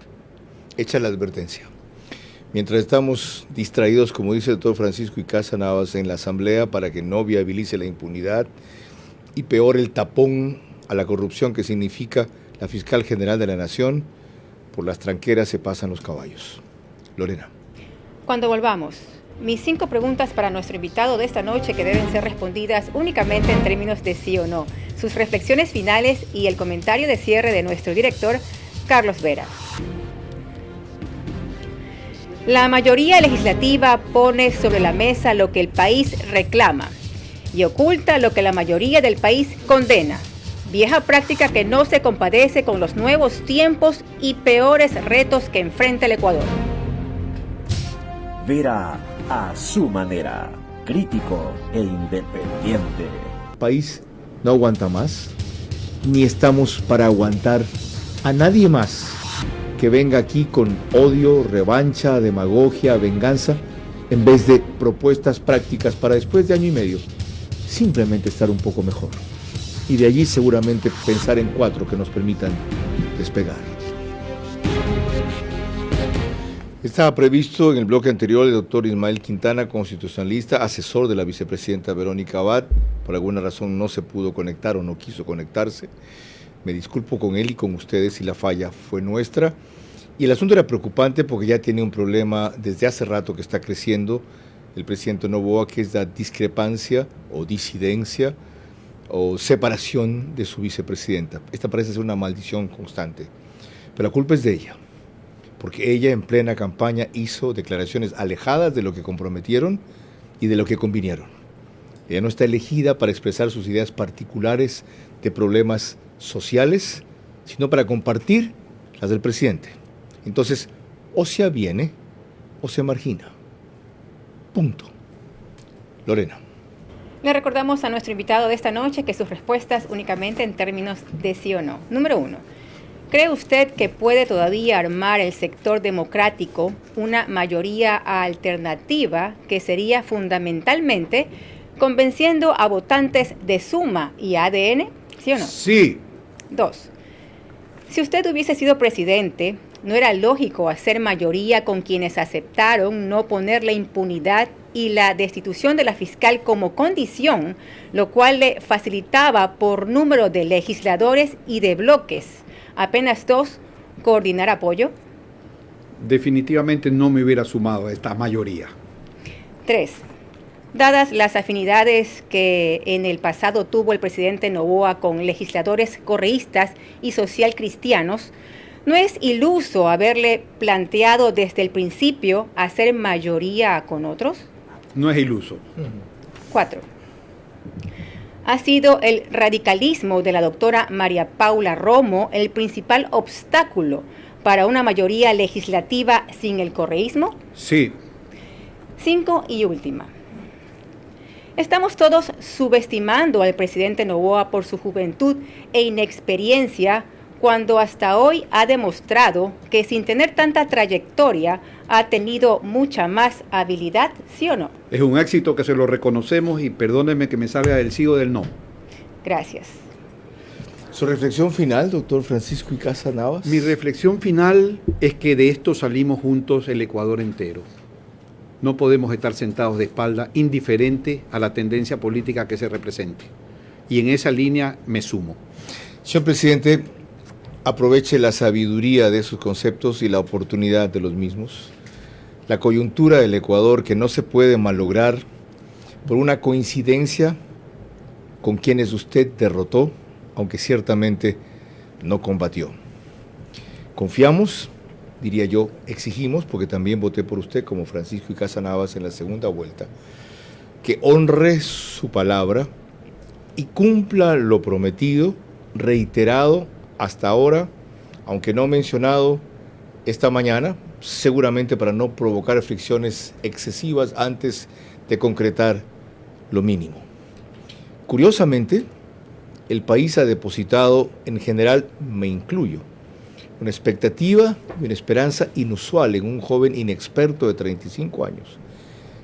Echa la advertencia. Mientras estamos distraídos, como dice el doctor Francisco Icaza Navas, en la Asamblea para que no viabilice la impunidad y peor el tapón a la corrupción que significa la fiscal general de la Nación, por las tranqueras se pasan los caballos. Lorena. Cuando volvamos, mis 5 preguntas para nuestro invitado de esta noche que deben ser respondidas únicamente en términos de sí o no, sus reflexiones finales y el comentario de cierre de nuestro director, Carlos Vera. La mayoría legislativa pone sobre la mesa lo que el país reclama y oculta lo que la mayoría del país condena. Vieja práctica que no se compadece con los nuevos tiempos y peores retos que enfrenta el Ecuador. Vera a su manera, crítico e independiente. El país no aguanta más, ni estamos para aguantar a nadie más que venga aquí con odio, revancha, demagogia, venganza, en vez de propuestas prácticas para después de año y medio, simplemente estar un poco mejor. Y de allí seguramente pensar en 4 que nos permitan despegar. Estaba previsto en el bloque anterior el doctor Ismael Quintana, constitucionalista, asesor de la vicepresidenta Verónica Abad. Por alguna razón no se pudo conectar o no quiso conectarse. Me disculpo con él y con ustedes si la falla fue nuestra. Y el asunto era preocupante porque ya tiene un problema desde hace rato que está creciendo el presidente Noboa, que es la discrepancia o disidencia o separación de su vicepresidenta. Esta parece ser una maldición constante, pero la culpa es de ella, porque ella en plena campaña hizo declaraciones alejadas de lo que comprometieron y de lo que convinieron. Ella no está elegida para expresar sus ideas particulares de problemas sociales, sino para compartir las del presidente. Entonces, o se aviene o se margina. Punto. Lorena. Le recordamos a nuestro invitado de esta noche que sus respuestas únicamente en términos de sí o no. Número 1. ¿Cree usted que puede todavía armar el sector democrático una mayoría alternativa que sería fundamentalmente convenciendo a votantes de Suma y ADN? ¿Sí o no? Sí. 2. Si usted hubiese sido presidente, ¿no era lógico hacer mayoría con quienes aceptaron no poner la impunidad y la destitución de la fiscal como condición, lo cual le facilitaba por número de legisladores y de bloques, apenas 2, coordinar apoyo? Definitivamente no me hubiera sumado a esta mayoría. 3. Dadas las afinidades que en el pasado tuvo el presidente Noboa con legisladores correístas y socialcristianos, ¿no es iluso haberle planteado desde el principio hacer mayoría con otros? No es iluso. 4. ¿Ha sido el radicalismo de la doctora María Paula Romo el principal obstáculo para una mayoría legislativa sin el correísmo? Sí. 5 y última. Estamos todos subestimando al presidente Noboa por su juventud e inexperiencia, cuando hasta hoy ha demostrado que sin tener tanta trayectoria ha tenido mucha más habilidad, ¿sí o no? Es un éxito que se lo reconocemos y perdónenme que me salga del sí o del no. Gracias. ¿Su reflexión final, doctor Francisco Icaza Navas? Mi reflexión final es que de esto salimos juntos el Ecuador entero. No podemos estar sentados de espalda indiferente a la tendencia política que se represente. Y en esa línea me sumo. Señor presidente, aproveche la sabiduría de sus conceptos y la oportunidad de los mismos. La coyuntura del Ecuador que no se puede malograr por una coincidencia con quienes usted derrotó, aunque ciertamente no combatió. Confiamos, diría yo, exigimos, porque también voté por usted como Francisco Icaza Navas en la segunda vuelta, que honre su palabra y cumpla lo prometido, reiterado hasta ahora, aunque no mencionado esta mañana, seguramente para no provocar fricciones excesivas antes de concretar lo mínimo. Curiosamente, el país ha depositado, en general me incluyo, una expectativa y una esperanza inusual en un joven inexperto de 35 años,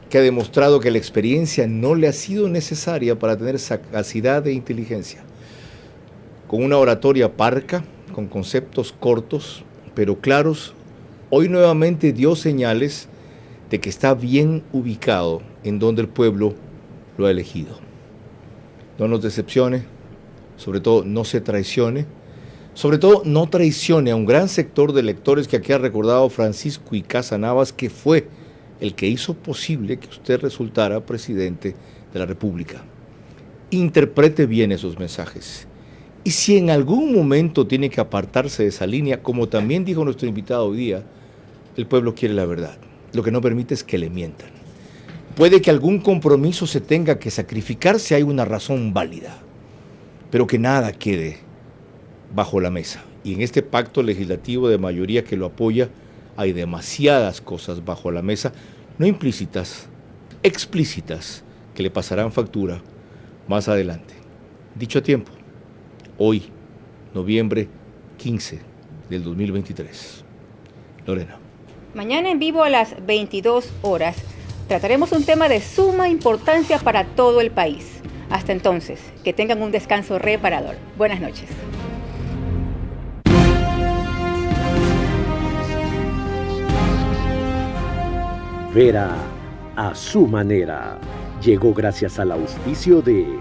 que ha demostrado que la experiencia no le ha sido necesaria para tener sagacidad e inteligencia. Con una oratoria parca, con conceptos cortos, pero claros, hoy nuevamente dio señales de que está bien ubicado en donde el pueblo lo ha elegido. No nos decepcione, sobre todo no se traicione, sobre todo no traicione a un gran sector de electores que aquí ha recordado Francisco Icaza Navas, que fue el que hizo posible que usted resultara presidente de la República. Interprete bien esos mensajes. Y si en algún momento tiene que apartarse de esa línea, como también dijo nuestro invitado hoy día, el pueblo quiere la verdad. Lo que no permite es que le mientan. Puede que algún compromiso se tenga que sacrificar si hay una razón válida, pero que nada quede bajo la mesa. Y en este pacto legislativo de mayoría que lo apoya, hay demasiadas cosas bajo la mesa, no implícitas, explícitas, que le pasarán factura más adelante. Dicho a tiempo, hoy, noviembre 15 del 2023. Lorena. Mañana en vivo a las 22 horas trataremos un tema de suma importancia para todo el país. Hasta entonces, que tengan un descanso reparador. Buenas noches. Vera a su manera. Llegó gracias al auspicio de